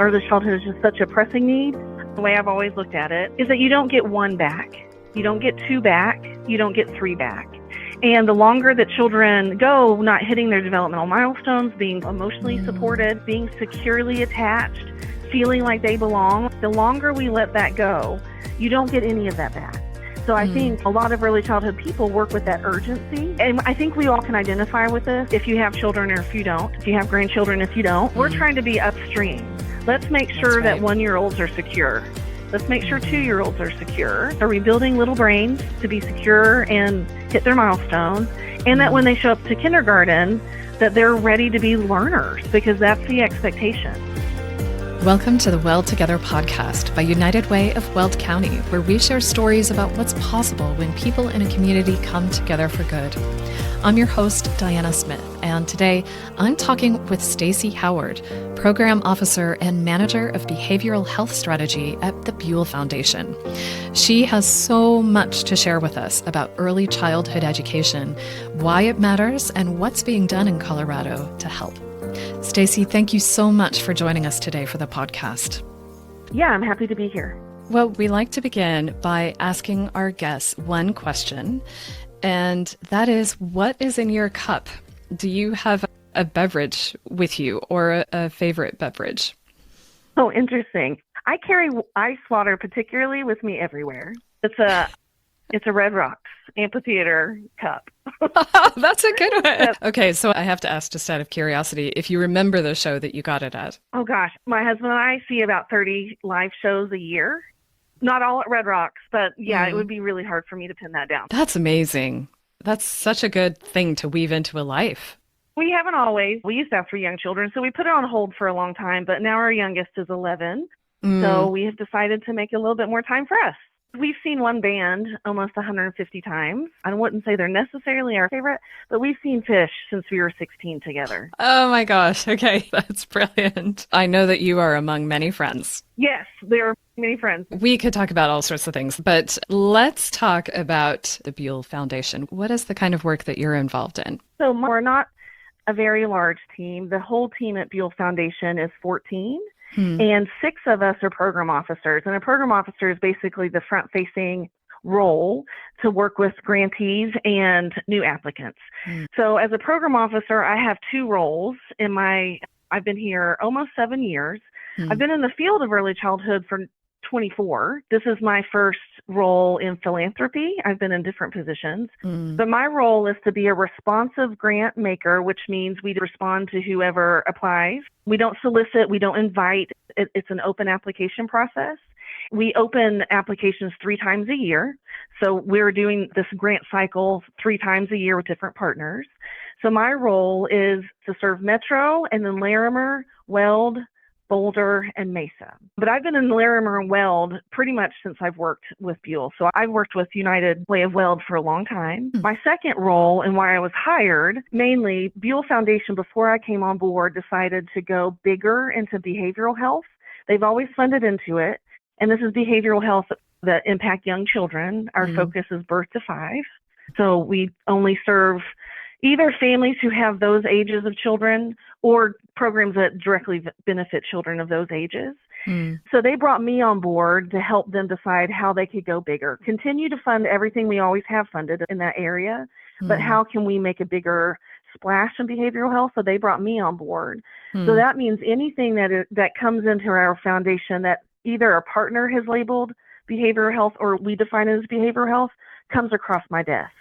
Early childhood is just such a pressing need. The way I've always looked at it is that you don't get one back. You don't get two back. You don't get three back. And the longer that children go not hitting their developmental milestones, being emotionally supported, being securely attached, feeling like they belong, the longer we let that go, you don't get any of that back. So I think a lot of early childhood people work with that urgency. And I think we all can identify with this if you have children or if you don't, if you have grandchildren, if you don't. We're trying to be upstream. Let's make sure that 1-year-olds are secure. Let's make sure 2-year-olds are secure. Are we building little brains to be secure and hit their milestones? And that when they show up to kindergarten, that they're ready to be learners, because that's the expectation. Welcome to the Weld Together podcast by United Way of Weld County, where we share stories about what's possible when people in a community come together for good. I'm your host, Diana Smith, and today I'm talking with Stacy Howard, Program Officer and Manager of Behavioral Health Strategy at the Buell Foundation. She has so much to share with us about early childhood education, why it matters, and what's being done in Colorado to help. Stacy, thank you so much for joining us today for the podcast. Yeah, I'm happy to be here. Well, we like to begin by asking our guests one question, and that is, what is in your cup? Do you have a beverage with you or a favorite beverage? Oh, interesting. I carry ice water particularly with me everywhere. It's a Red Rocks amphitheater cup. That's a good one. Okay, so I have to ask, just out of curiosity, if you remember the show that you got it at. Oh gosh, my husband and I see about 30 live shows a year. Not all at Red Rocks, but yeah, it would be really hard for me to pin that down. That's amazing. That's such a good thing to weave into a life. We haven't always. We used to have 3 young children, so we put it on hold for a long time, but now our youngest is 11, so we have decided to make a little bit more time for us. We've seen one band almost 150 times. I wouldn't say they're necessarily our favorite, but we've seen Fish since we were 16 together. Oh my gosh. Okay. That's brilliant. I know that you are among many friends. Yes, there are many friends. We could talk about all sorts of things, but let's talk about the Buell Foundation. What is the kind of work that you're involved in? So we're not a very large team. The whole team at Buell Foundation is 14. And 6 of us are program officers. And a program officer is basically the front-facing role to work with grantees and new applicants. So as a program officer, I have 2 roles I've been here almost 7 years. I've been in the field of early childhood for 24. This is my first role in philanthropy. I've been in different positions. But my role is to be a responsive grant maker, which means we respond to whoever applies. We don't solicit, we don't invite. It's an open application process. We open applications 3 times a year. So we're doing this grant cycle 3 times a year with different partners. So my role is to serve Metro and then Larimer, Weld, Boulder, and Mesa. But I've been in Larimer and Weld pretty much since I've worked with Buell. So I've worked with United Way of Weld for a long time. My second role, and why I was hired, mainly Buell Foundation, before I came on board, decided to go bigger into behavioral health. They've always funded into it. And this is behavioral health that impact young children. Our focus is birth to 5. So we only serve either families who have those ages of children or programs that directly benefit children of those ages. So they brought me on board to help them decide how they could go bigger, continue to fund everything we always have funded in that area, but how can we make a bigger splash in behavioral health? So they brought me on board. So that means anything that comes into our foundation that either a partner has labeled behavioral health or we define it as behavioral health comes across my desk.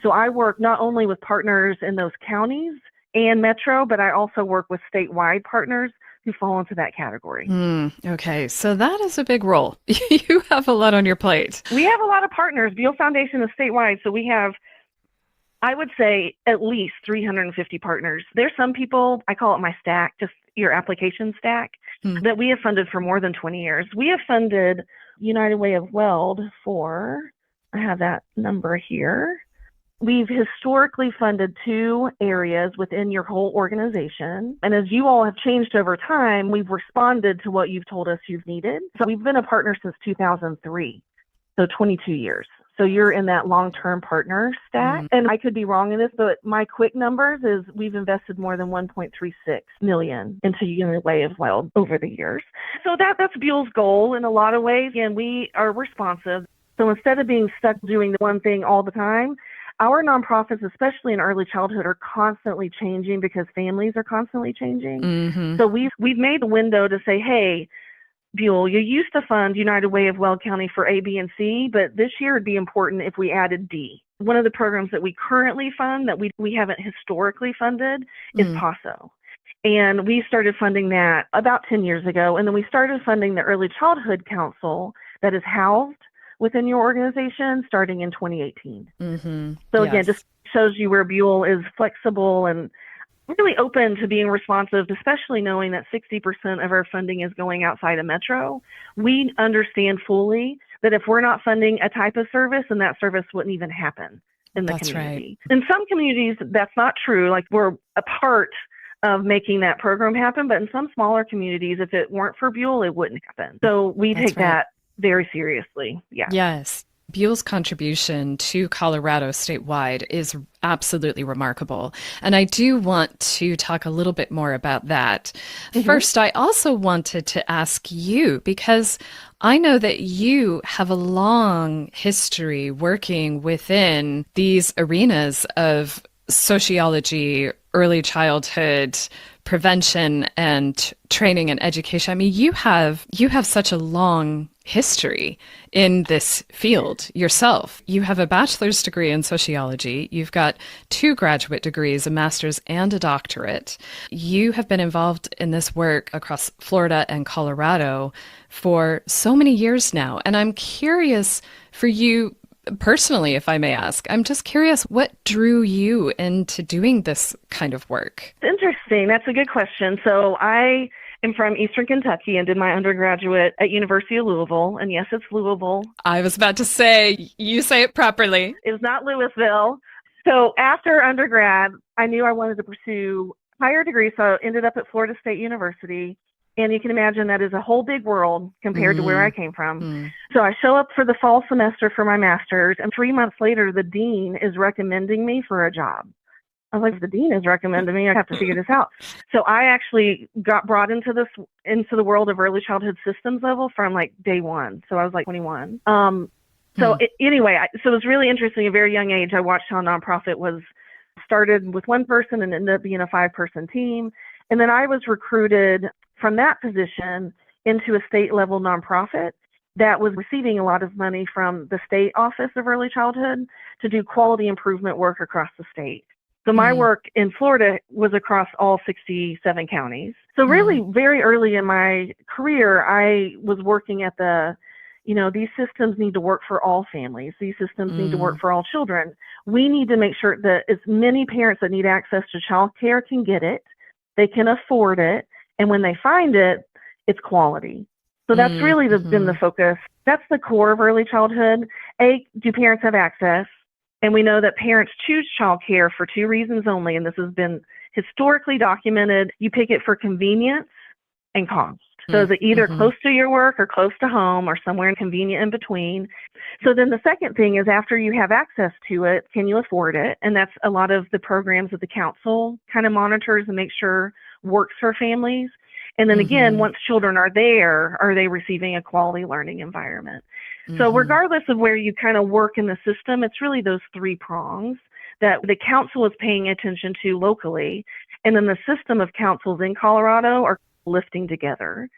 So I work not only with partners in those counties and Metro, but I also work with statewide partners who fall into that category. Okay, so that is a big role. You have a lot on your plate. We have a lot of partners. Buell Foundation is statewide, so we have, I would say, at least 350 partners. There's some people, I call it my stack, just your application stack, that we have funded for more than 20 years. We have funded United Way of Weld for, I have that number here. We've historically funded 2 areas within your whole organization. And as you all have changed over time, we've responded to what you've told us you've needed. So we've been a partner since 2003, so 22 years. So you're in that long-term partner stack. And I could be wrong in this, but my quick numbers is we've invested more than 1.36 million into United Way of Weld over the years. So that's Buell's goal in a lot of ways. And we are responsive. So instead of being stuck doing the one thing all the time, our nonprofits, especially in early childhood, are constantly changing because families are constantly changing. So we've made a window to say, hey, Buell, you used to fund United Way of Weld County for A, B, and C, but this year it'd be important if we added D. One of the programs that we currently fund that we haven't historically funded is PASO. And we started funding that about 10 years ago. And then we started funding the Early Childhood Council that is housed within your organization starting in 2018. So again, just shows you where Buell is flexible and really open to being responsive, especially knowing that 60% of our funding is going outside of Metro. We understand fully that if we're not funding a type of service, then that service wouldn't even happen in the community. Right. In some communities, that's not true. Like we're a part of making that program happen, but in some smaller communities, if it weren't for Buell, it wouldn't happen. So we take that very seriously. Yeah. Yes. Buell's contribution to Colorado statewide is absolutely remarkable. And I do want to talk a little bit more about that. First, I also wanted to ask you, because I know that you have a long history working within these arenas of sociology, early childhood, prevention and training and education. I mean, you have such a long history in this field yourself. You have a bachelor's degree in sociology. You've got 2 graduate degrees, a master's and a doctorate. You have been involved in this work across Florida and Colorado for so many years now. And I'm curious for you personally, if I may ask, I'm just curious, what drew you into doing this kind of work? Interesting. That's a good question. So I am from Eastern Kentucky and did my undergraduate at University of Louisville. And yes, it's Louisville. I was about to say, you say it properly. It's not Louisville. So after undergrad, I knew I wanted to pursue higher degrees. So I ended up at Florida State University. And you can imagine that is a whole big world compared to where I came from. So I show up for the fall semester for my master's, and 3 months later, the dean is recommending me for a job. I was like, if the dean is recommending me, I have to figure this out. So I actually got brought into the world of early childhood systems level from like day one. So I was like 21. So it was really interesting. At a very young age, I watched how a nonprofit was started with one person and ended up being a 5-person team. And then I was recruited from that position into a state level nonprofit that was receiving a lot of money from the state office of early childhood to do quality improvement work across the state. So my work in Florida was across all 67 counties. So really very early in my career, I was working at these systems need to work for all families. These systems need to work for all children. We need to make sure that as many parents that need access to childcare can get it, they can afford it, and when they find it, it's quality. So that's really been the focus. That's the core of early childhood. A, do parents have access? And we know that parents choose childcare for 2 reasons only, and this has been historically documented. You pick it for convenience and cost. So is it either close to your work or close to home or somewhere convenient in between? So then the second thing is after you have access to it, can you afford it? And that's a lot of the programs that the council kind of monitors and makes sure works for families. And then again, once children are there, are they receiving a quality learning environment? So regardless of where you kind of work in the system, it's really those 3 prongs that the council is paying attention to locally. And then the system of councils in Colorado are lifting together.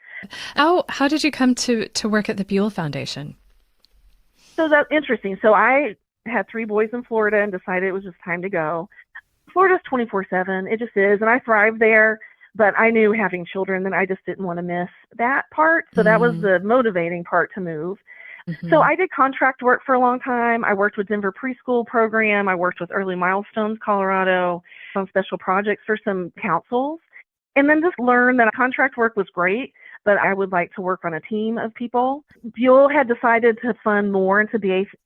How did you come to work at the Buell Foundation? So that's interesting. So I had 3 boys in Florida and decided it was just time to go. Florida's 24/7. It just is. And I thrive there. But I knew having children that I just didn't want to miss that part. So that was the motivating part to move. So I did contract work for a long time. I worked with Denver Preschool Program. I worked with Early Milestones, Colorado, on special projects for some councils. And then just learned that contract work was great, but I would like to work on a team of people. Buell had decided to fund more into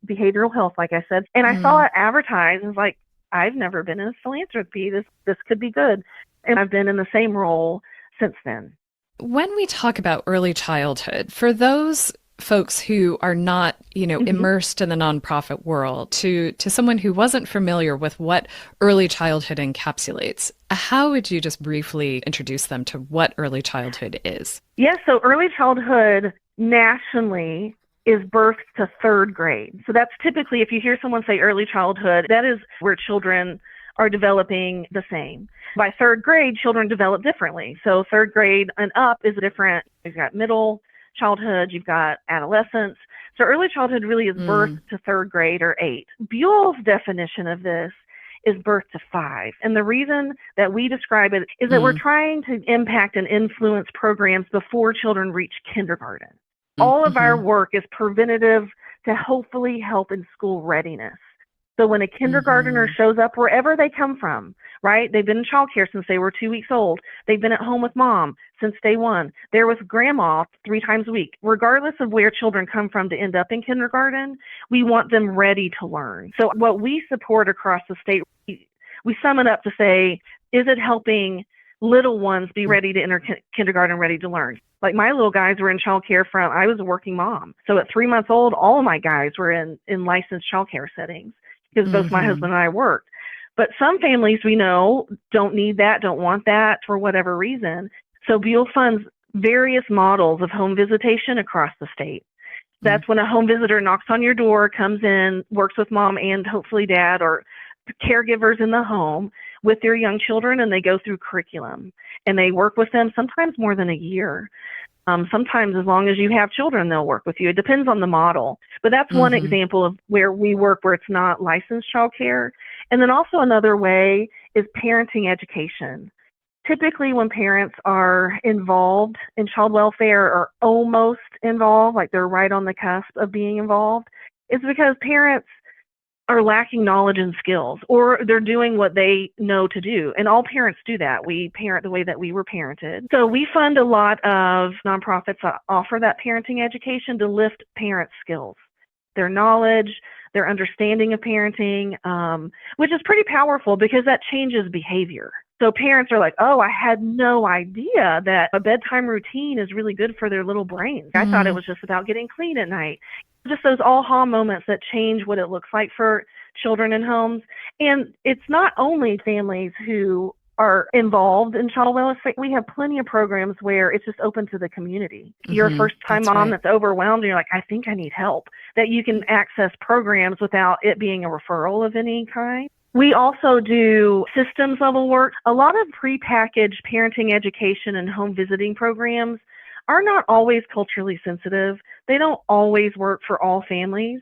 behavioral health, like I said. And I saw it advertised and was like, I've never been in philanthropy. This could be good. And I've been in the same role since then. When we talk about early childhood, for those folks who are not, immersed in the nonprofit world to someone who wasn't familiar with what early childhood encapsulates, how would you just briefly introduce them to what early childhood is? Yes, so early childhood nationally is birth to third grade. So that's typically, if you hear someone say early childhood, that is where children are developing the same. By third grade, children develop differently. So third grade and up is different. You've got middle childhood, you've got adolescence. So early childhood really is birth to third grade or 8. Buell's definition of this is birth to 5. And the reason that we describe it is that we're trying to impact and influence programs before children reach kindergarten. All of our work is preventative to hopefully help in school readiness. So when a kindergartner shows up wherever they come from, right? They've been in childcare since they were 2 weeks old. They've been at home with mom since day one. They're with grandma 3 times a week. Regardless of where children come from to end up in kindergarten, we want them ready to learn. So what we support across the state, we sum it up to say, is it helping little ones be ready to enter kindergarten, ready to learn? Like my little guys were in childcare from, I was a working mom. So at 3 months old, all of my guys were in licensed childcare settings because both my husband and I worked. But some families we know don't need that, don't want that for whatever reason. So Buell funds various models of home visitation across the state. That's when a home visitor knocks on your door, comes in, works with mom and hopefully dad or caregivers in the home with their young children, and they go through curriculum. And they work with them sometimes more than a year. Sometimes as long as you have children, they'll work with you. It depends on the model. But that's one example of where we work where it's not licensed childcare. And then also another way is parenting education. Typically when parents are involved in child welfare or almost involved, like they're right on the cusp of being involved, it's because parents are lacking knowledge and skills, or they're doing what they know to do. And all parents do that. We parent the way that we were parented. So we fund a lot of nonprofits that offer that parenting education to lift parents' skills, their knowledge, their understanding of parenting, which is pretty powerful because that changes behavior. So parents are like, oh, I had no idea that a bedtime routine is really good for their little brains. I thought it was just about getting clean at night. Just those aha moments that change what it looks like for children in homes. And it's not only families who are involved in child welfare. We have plenty of programs where it's just open to the community. You're a first-time mom that's overwhelmed and you're like, I think I need help. That you can access programs without it being a referral of any kind. We also do systems level work. A lot of prepackaged parenting education and home visiting programs are not always culturally sensitive. They don't always work for all families.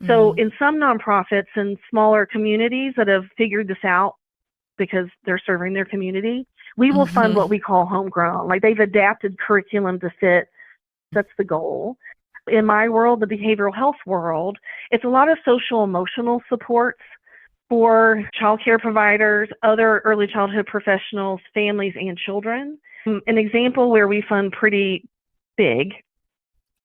So in some nonprofits and smaller communities that have figured this out because they're serving their community, we will fund what we call homegrown. Like they've adapted curriculum to fit. That's the goal. In my world, the behavioral health world, it's a lot of social emotional supports for childcare providers, other early childhood professionals, families, and children. An example where we fund pretty big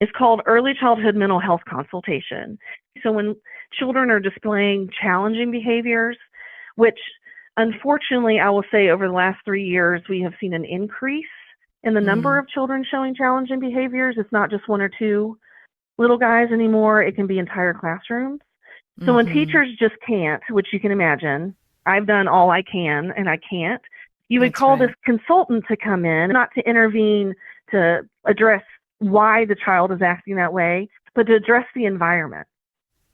is called early childhood mental health consultation. So when children are displaying challenging behaviors, which unfortunately I will say over the last 3 years, we have seen an increase in the number of children showing challenging behaviors. It's not just 1 or 2 little guys anymore. It can be entire classrooms. So when teachers just can't, which you can imagine, I've done all I can and I can't, you would call this consultant to come in, not to intervene to address why the child is acting that way, but to address the environment.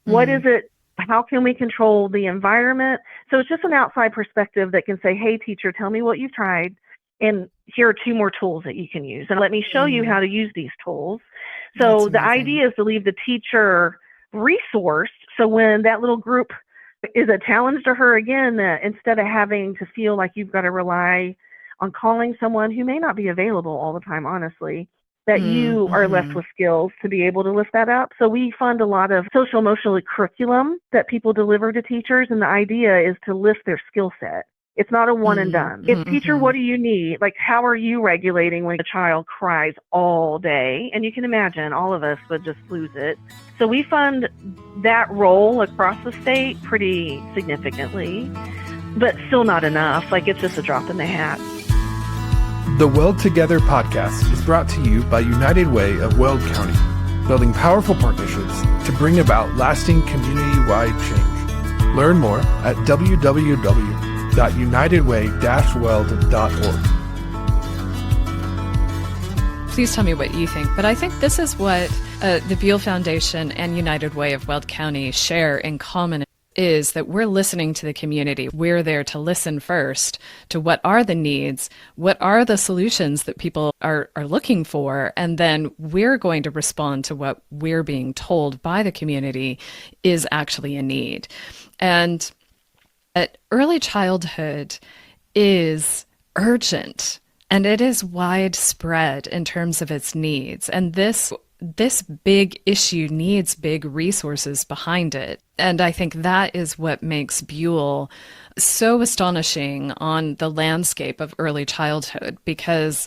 What is it? How can we control the environment? So it's just an outside perspective that can say, hey, teacher, tell me what you've tried, and here are 2 more tools that you can use. And let me show you how to use these tools. So the idea is to leave the teacher resourced. So when that little group is a challenge to her again, that instead of having to feel like you've got to rely on calling someone who may not be available all the time, honestly, that you are left with skills to be able to lift that up. So we fund a lot of social emotional curriculum that people deliver to teachers. And the idea is to lift their skill set. It's not a one and done. It's teacher, what do you need? Like, how are you regulating when a child cries all day? And you can imagine all of us would just lose it. So we fund that role across the state pretty significantly, but still not enough. Like, it's just a drop in the hat. The Weld Together podcast is brought to you by United Way of Weld County. building powerful partnerships to bring about lasting community-wide change. Learn more at www.unitedway-weld.org. Please tell me what you think. But I think this is what the Buell Foundation and United Way of Weld County share in common, is that we're listening to the community. We're there to listen first to what are the needs, what are the solutions that people are looking for, and then we're going to respond to what we're being told by the community is actually a need. And early childhood is urgent. And it is widespread in terms of its needs. And this big issue needs big resources behind it. And I think that is what makes Buell so astonishing on the landscape of early childhood, because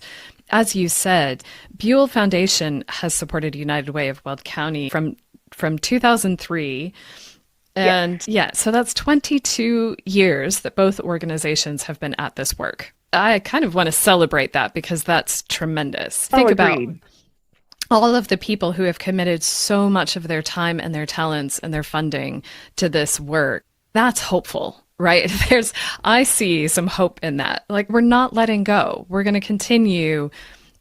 as you said, Buell Foundation has supported United Way of Weld County from 2003. And so that's 22 years that both organizations have been at this work. I kind of want to celebrate that because that's tremendous. Think about all of the people who have committed so much of their time and their talents and their funding to this work. That's hopeful, right? I see some hope in that. Like, we're not letting go. We're going to continue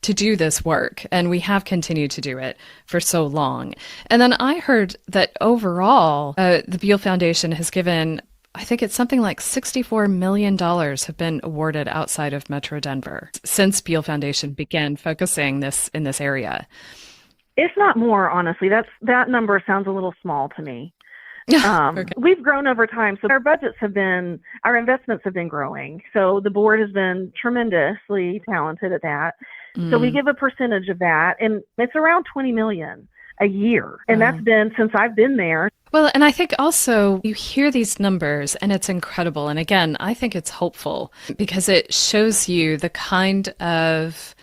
to do this work, and we have continued to do it for so long. And then I heard that overall, the Buell Foundation has given, I think it's something like $64 million have been awarded outside of Metro Denver since Buell Foundation began focusing in this area. If not more, honestly. That number sounds a little small to me. Okay. We've grown over time, so our investments have been growing. So the board has been tremendously talented at that. So we give a percentage of that, and it's around $20 million a year. And that's been since I've been there. Well, and I think also you hear these numbers and it's incredible. And again, I think it's hopeful because it shows you the kind of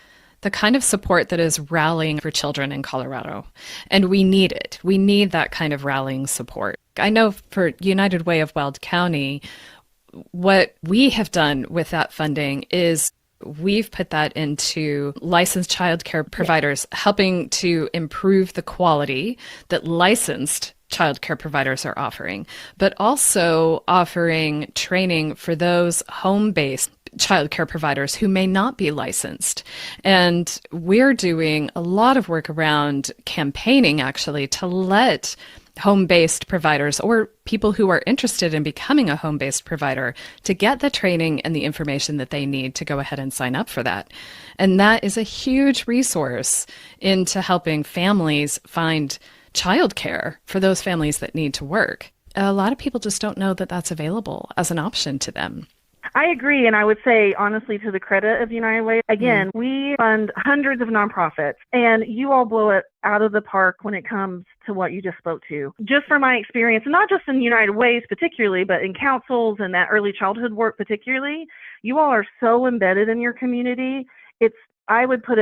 support that is rallying for children in Colorado. And we need it. We need that kind of rallying support. I know for United Way of Weld County, what we have done with that funding is we've put that into licensed child care providers, helping to improve the quality that licensed child care providers are offering, but also offering training for those home-based child care providers who may not be licensed. And we're doing a lot of work around campaigning, actually, to let home-based providers or people who are interested in becoming a home-based provider to get the training and the information that they need to go ahead and sign up for that. And that is a huge resource into helping families find childcare for those families that need to work. A lot of people just don't know that that's available as an option to them. I agree. And I would say, honestly, to the credit of United Way, again, we fund hundreds of nonprofits, and you all blow it out of the park when it comes to what you just spoke to. Just from my experience, not just in United Ways particularly, but in councils and that early childhood work particularly, you all are so embedded in your community. I would put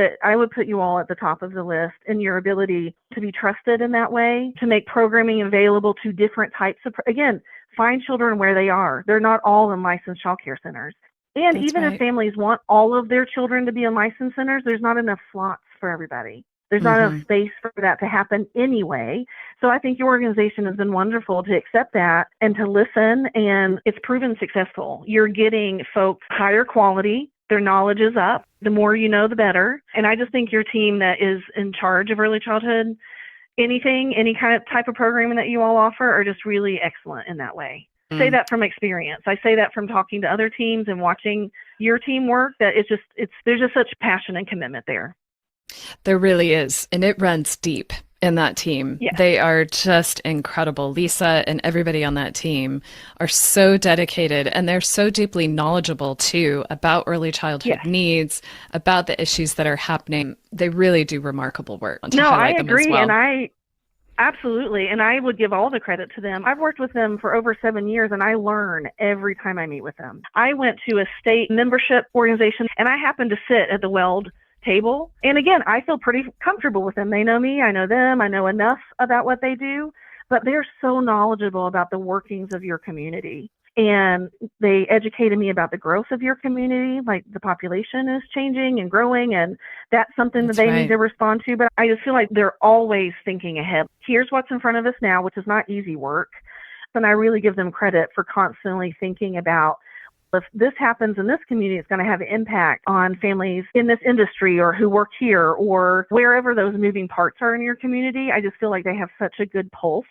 you all at the top of the list in your ability to be trusted in that way, to make programming available to different types of, again, find children where they are. They're not all in licensed child care centers. And that's even right. If families want all of their children to be in licensed centers, there's not enough slots for everybody. There's not enough space for that to happen anyway. So I think your organization has been wonderful to accept that and to listen, and it's proven successful. You're getting folks higher quality. Their knowledge is up. The more you know, the better. And I just think your team that is in charge of early childhood, any kind of type of programming that you all offer are just really excellent in that way. I say that from experience. I say that from talking to other teams and watching your team work, that there's just such passion and commitment there. There really is. And it runs deep in that team. Yeah. They are just incredible. Lisa and everybody on that team are so dedicated, and they're so deeply knowledgeable too about early childhood needs, about the issues that are happening. They really do remarkable work. No, I agree. And absolutely. And I would give all the credit to them. I've worked with them for over 7 years, and I learn every time I meet with them. I went to a state membership organization, and I happened to sit at the Weld table. And again, I feel pretty comfortable with them. They know me. I know them. I know enough about what they do. But they're so knowledgeable about the workings of your community. And they educated me about the growth of your community, like the population is changing and growing, and that's something that they need to respond to. But I just feel like they're always thinking ahead. Here's what's in front of us now, which is not easy work. And I really give them credit for constantly thinking about, if this happens in this community, it's going to have an impact on families in this industry or who work here or wherever those moving parts are in your community. I just feel like they have such a good pulse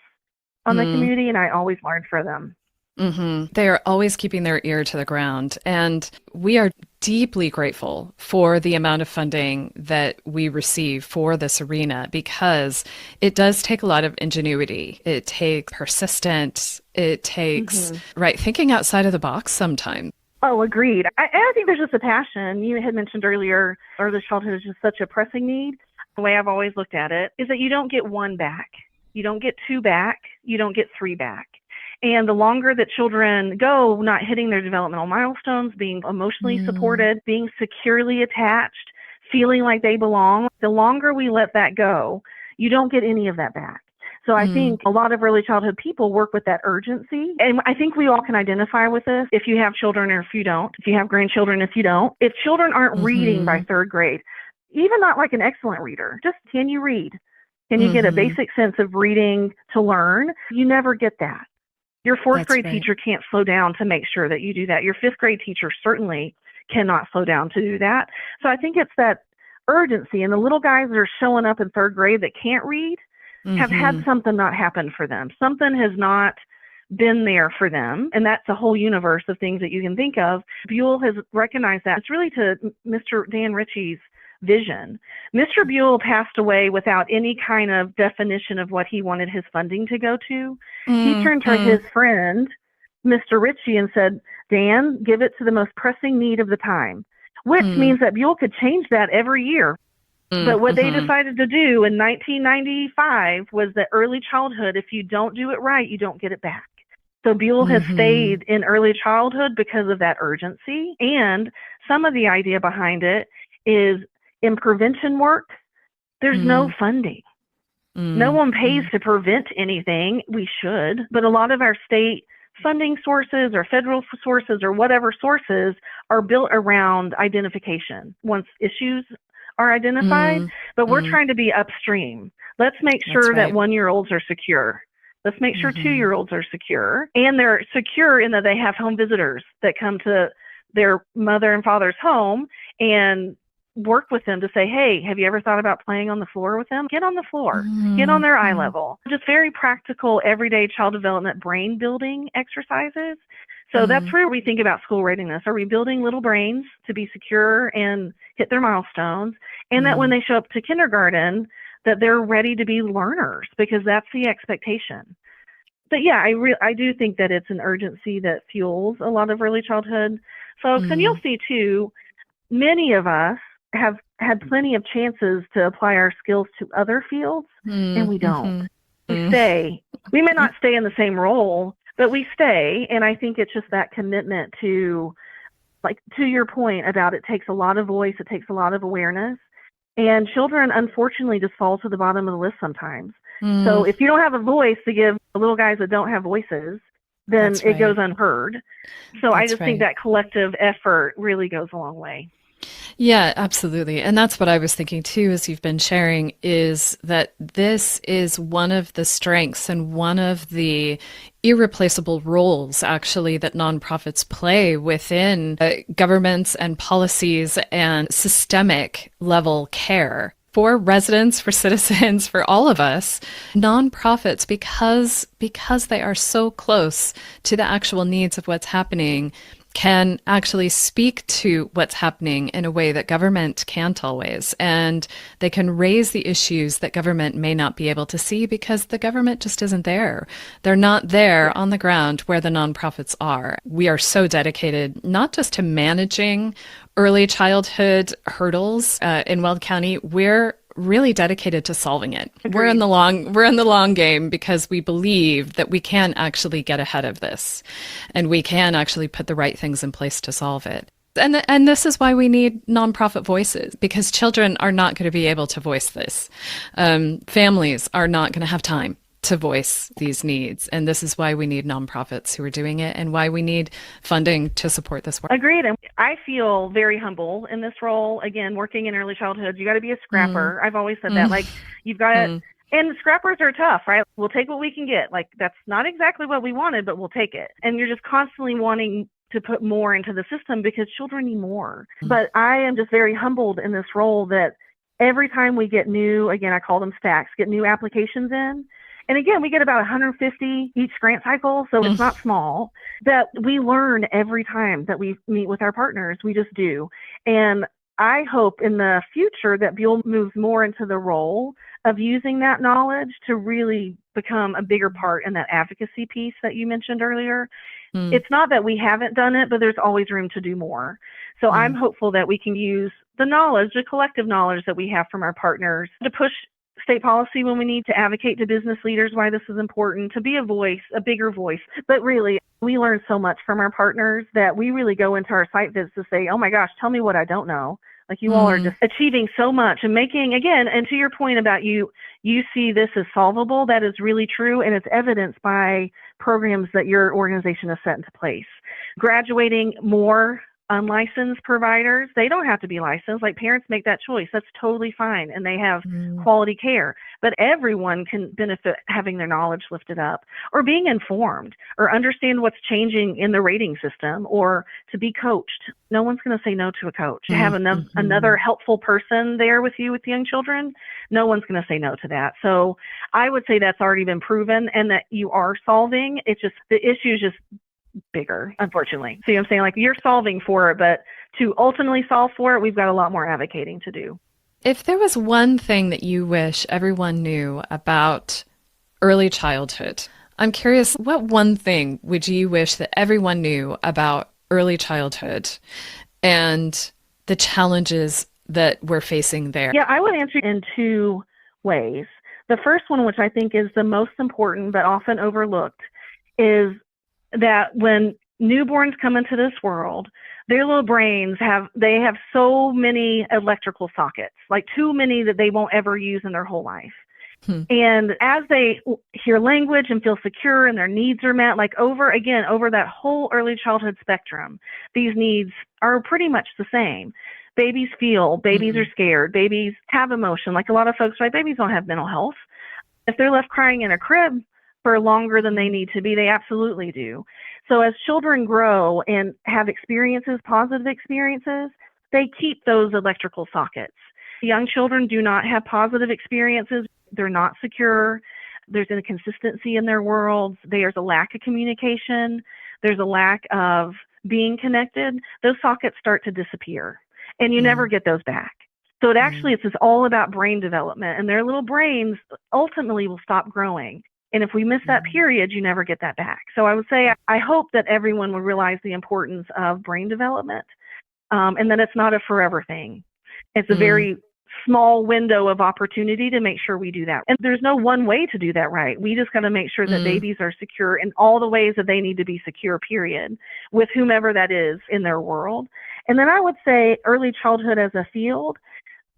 on the community, and I always learn from them. Mm-hmm. They are always keeping their ear to the ground. And we are deeply grateful for the amount of funding that we receive for this arena, because it does take a lot of ingenuity. It takes persistence. It takes, thinking outside of the box sometimes. Oh, agreed. I think there's just a passion. You had mentioned earlier, early childhood is just such a pressing need. The way I've always looked at it is that you don't get one back. You don't get two back. You don't get three back. And the longer that children go not hitting their developmental milestones, being emotionally supported, being securely attached, feeling like they belong, the longer we let that go, you don't get any of that back. So I think a lot of early childhood people work with that urgency. And I think we all can identify with this, if you have children or if you don't, if you have grandchildren, if you don't. If children aren't reading by third grade, even not like an excellent reader, just can you read? Can you get a basic sense of reading to learn? You never get that. Your fourth grade teacher can't slow down to make sure that you do that. Your fifth grade teacher certainly cannot slow down to do that. So I think it's that urgency. And the little guys that are showing up in third grade that can't read have had something not happen for them. Something has not been there for them. And that's a whole universe of things that you can think of. Buell has recognized that. It's really to Mr. Dan Ritchie's vision. Mr. Buell passed away without any kind of definition of what he wanted his funding to go to. He turned to his friend, Mr. Ritchie, and said, Dan, give it to the most pressing need of the time, which means that Buell could change that every year. But what they decided to do in 1995 was that early childhood, if you don't do it right, you don't get it back. So Buell has stayed in early childhood because of that urgency. And some of the idea behind it is in prevention work, there's no funding. No one pays to prevent anything. We should. But a lot of our state funding sources or federal sources or whatever sources are built around identification once issues are identified. But we're trying to be upstream. Let's make sure that 1-year-olds are secure. Let's make sure 2-year-olds are secure. And they're secure in that they have home visitors that come to their mother and father's home and work with them to say, hey, have you ever thought about playing on the floor with them? Get on the floor, get on their eye level. Just very practical, everyday child development, brain building exercises. So that's where we think about school readiness. Are we building little brains to be secure and hit their milestones? And that when they show up to kindergarten, that they're ready to be learners, because that's the expectation. But yeah, I do think that it's an urgency that fuels a lot of early childhood folks. And you'll see too, many of us have had plenty of chances to apply our skills to other fields, and we don't. We stay. We may not stay in the same role, but we stay. And I think it's just that commitment to, like, to your point about it takes a lot of voice, it takes a lot of awareness. And children, unfortunately, just fall to the bottom of the list sometimes. So if you don't have a voice to give the little guys that don't have voices, then it goes unheard. So I just think that collective effort really goes a long way. Yeah, absolutely. And that's what I was thinking too, as you've been sharing, is that this is one of the strengths and one of the irreplaceable roles, actually, that nonprofits play within governments and policies and systemic level care. For residents, for citizens, for all of us, nonprofits, because they are so close to the actual needs of what's happening, can actually speak to what's happening in a way that government can't always. And they can raise the issues that government may not be able to see because the government just isn't there. They're not there on the ground where the nonprofits are. We are so dedicated not just to managing early childhood hurdles in Weld County. We're really dedicated to solving it. Agreed. We're in the long game, because we believe that we can actually get ahead of this and we can actually put the right things in place to solve it. And this is why we need nonprofit voices, because children are not going to be able to voice this. Families are not going to have time to voice these needs. And this is why we need nonprofits who are doing it and why we need funding to support this work. Agreed. And I feel very humble in this role. Again, working in early childhood, you got to be a scrapper. I've always said that. Like, you've got to, and scrappers are tough, right? We'll take what we can get. Like, that's not exactly what we wanted, but we'll take it. And you're just constantly wanting to put more into the system because children need more. But I am just very humbled in this role that every time we get new, again, I call them stacks, get new applications in. And again, we get about 150 each grant cycle, so it's not small, that we learn every time that we meet with our partners. We just do. And I hope in the future that Buell moves more into the role of using that knowledge to really become a bigger part in that advocacy piece that you mentioned earlier. It's not that we haven't done it, but there's always room to do more. So I'm hopeful that we can use the knowledge, the collective knowledge that we have from our partners to push state policy when we need to advocate to business leaders why this is important, to be a voice, a bigger voice. But really, we learn so much from our partners that we really go into our site visits to say, oh my gosh, tell me what I don't know. Like, you all are just achieving so much and making, again, and to your point about you see this as solvable, that is really true. And it's evidenced by programs that your organization has set into place. Graduating more unlicensed providers, they don't have to be licensed. Like, parents make that choice. That's totally fine. And they have quality care. But everyone can benefit having their knowledge lifted up or being informed or understand what's changing in the rating system or to be coached. No one's going to say no to a coach. To have another helpful person there with you with young children, no one's going to say no to that. So I would say that's already been proven and that you are solving. It's just the issue is just bigger, unfortunately. See what I'm saying? Like, you're solving for it, but to ultimately solve for it, we've got a lot more advocating to do. If there was one thing that you wish everyone knew about early childhood, I'm curious, what one thing would you wish that everyone knew about early childhood and the challenges that we're facing there? Yeah, I would answer in two ways. The first one, which I think is the most important but often overlooked, is that when newborns come into this world, their little brains have so many electrical sockets, like too many that they won't ever use in their whole life. And as they hear language and feel secure and their needs are met, like over that whole early childhood spectrum, these needs are pretty much the same. Babies feel, babies are scared, babies have emotion. Like, a lot of folks, right? Babies don't have mental health. If they're left crying in a crib for longer than they need to be, they absolutely do. So as children grow and have experiences, positive experiences, they keep those electrical sockets. Young children do not have positive experiences. They're not secure. There's inconsistency in their worlds. There's a lack of communication. There's a lack of being connected. Those sockets start to disappear, and you never get those back. So it's all about brain development, and their little brains ultimately will stop growing. And if we miss that period, you never get that back. So I would say, I hope that everyone will realize the importance of brain development, and that it's not a forever thing. It's a very small window of opportunity to make sure we do that. And there's no one way to do that right. We just got to make sure that babies are secure in all the ways that they need to be secure, period, with whomever that is in their world. And then I would say early childhood as a field,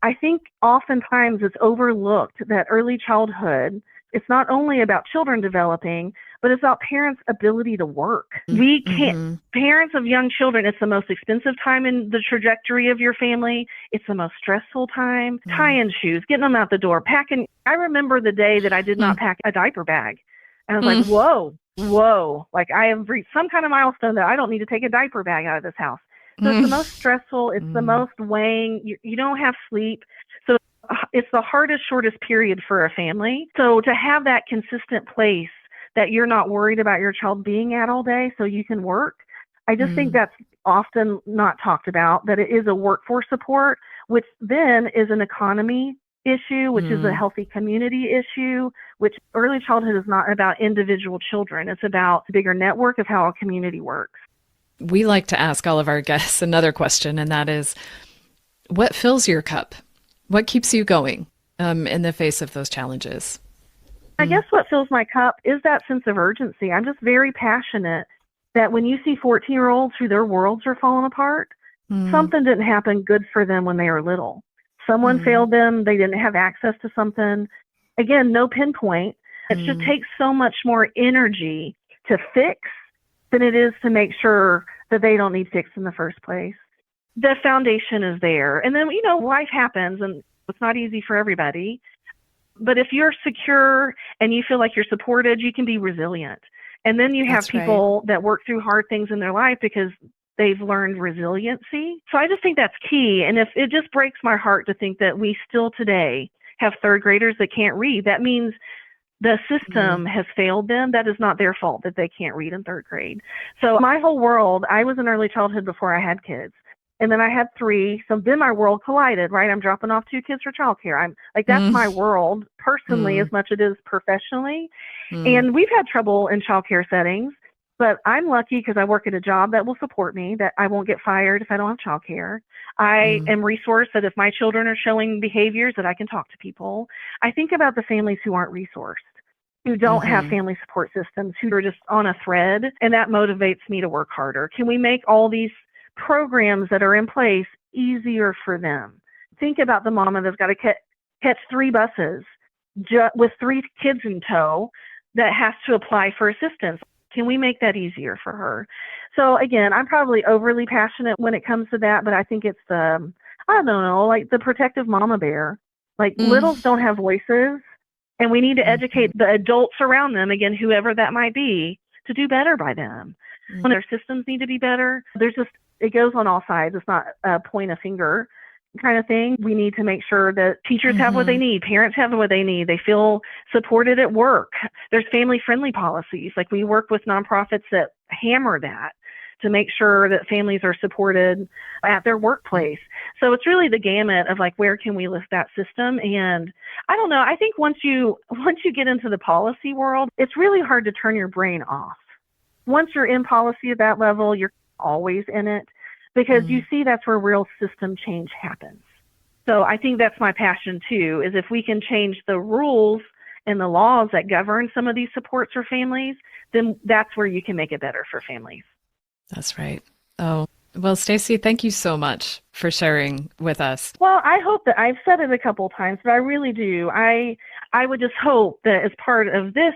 I think oftentimes it's overlooked that early childhood, it's not only about children developing, but it's about parents' ability to work. We can't, parents of young children, it's the most expensive time in the trajectory of your family. It's the most stressful time. Tying shoes, getting them out the door, packing. I remember the day that I did not pack a diaper bag. And I was like, whoa, like, I have reached some kind of milestone that I don't need to take a diaper bag out of this house. So it's the most stressful. It's the most weighing. You don't have sleep. So it's the hardest, shortest period for a family. So to have that consistent place that you're not worried about your child being at all day so you can work, I just think that's often not talked about, that it is a workforce support, which then is an economy issue, which is a healthy community issue, which early childhood is not about individual children. It's about the bigger network of how a community works. We like to ask all of our guests another question, and that is, what fills your cup? What keeps you going in the face of those challenges? I guess what fills my cup is that sense of urgency. I'm just very passionate that when you see 14-year-olds who their worlds are falling apart, something didn't happen good for them when they were little. Someone failed them. They didn't have access to something. Again, no pinpoint. It just takes so much more energy to fix than it is to make sure that they don't need fixed in the first place. The foundation is there. And then, life happens and it's not easy for everybody. But if you're secure and you feel like you're supported, you can be resilient. And then you have people that work through hard things in their life because they've learned resiliency. So I just think that's key. And if it just breaks my heart to think that we still today have third graders that can't read, that means the system has failed them. That is not their fault that they can't read in third grade. So my whole world, I was in early childhood before I had kids. And then I had 3. So then my world collided, right? I'm dropping off 2 kids for childcare. I'm like, that's my world personally as much as it is professionally. And we've had trouble in childcare settings, but I'm lucky because I work at a job that will support me, that I won't get fired if I don't have childcare. I am resourced that if my children are showing behaviors that I can talk to people. I think about the families who aren't resourced, who don't have family support systems, who are just on a thread, and that motivates me to work harder. Can we make all these programs that are in place easier for them? Think about the mama that's got to catch 3 buses with 3 kids in tow that has to apply for assistance. Can we make that easier for her? So again, I'm probably overly passionate when it comes to that, but I think it's the protective mama bear. Like littles don't have voices, and we need to educate the adults around them, again, whoever that might be, to do better by them. When their systems need to be better, it goes on all sides. It's not a point a finger kind of thing. We need to make sure that teachers have what they need, parents have what they need, they feel supported at work. There's family-friendly policies. Like we work with nonprofits that hammer that to make sure that families are supported at their workplace. So it's really the gamut of like, where can we lift that system? And I don't know, I think once you get into the policy world, it's really hard to turn your brain off. Once you're in policy at that level, you're always in it, because you see that's where real system change happens. So I think that's my passion too, is if we can change the rules and the laws that govern some of these supports for families, then that's where you can make it better for families. That's right. Oh, well, Stacy, thank you so much for sharing with us. Well, I hope that I've said it a couple of times, but I really do. I would just hope that as part of this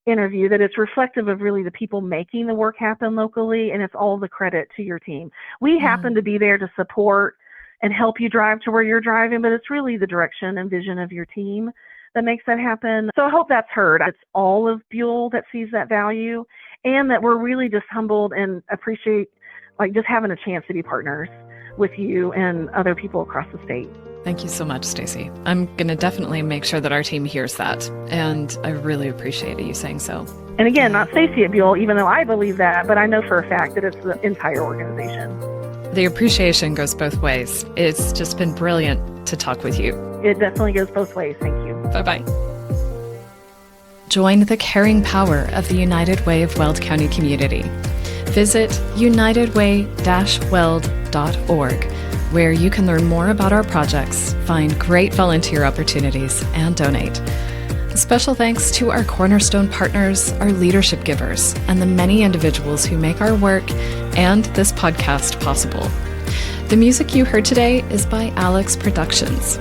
interview that it's reflective of really the people making the work happen locally, and it's all the credit to your team. We happen to be there to support and help you drive to where you're driving, but it's really the direction and vision of your team that makes that happen. So I hope that's heard. It's all of Buell that sees that value, and that we're really just humbled and appreciate like just having a chance to be partners with you and other people across the state. Thank you so much, Stacy. I'm going to definitely make sure that our team hears that. And I really appreciate you saying so. And again, not Stacy at Buell, even though I believe that, but I know for a fact that it's the entire organization. The appreciation goes both ways. It's just been brilliant to talk with you. It definitely goes both ways. Thank you. Bye-bye. Join the caring power of the United Way of Weld County community. Visit unitedway-weld.org, where you can learn more about our projects, find great volunteer opportunities, and donate. Special thanks to our cornerstone partners, our leadership givers, and the many individuals who make our work and this podcast possible. The music you heard today is by Alex Productions.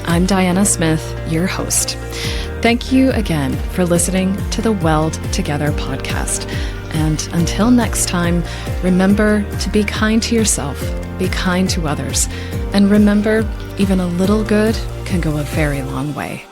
I'm Diana Smith, your host. Thank you again for listening to the Weld Together podcast. And until next time, remember to be kind to yourself, be kind to others, and remember, even a little good can go a very long way.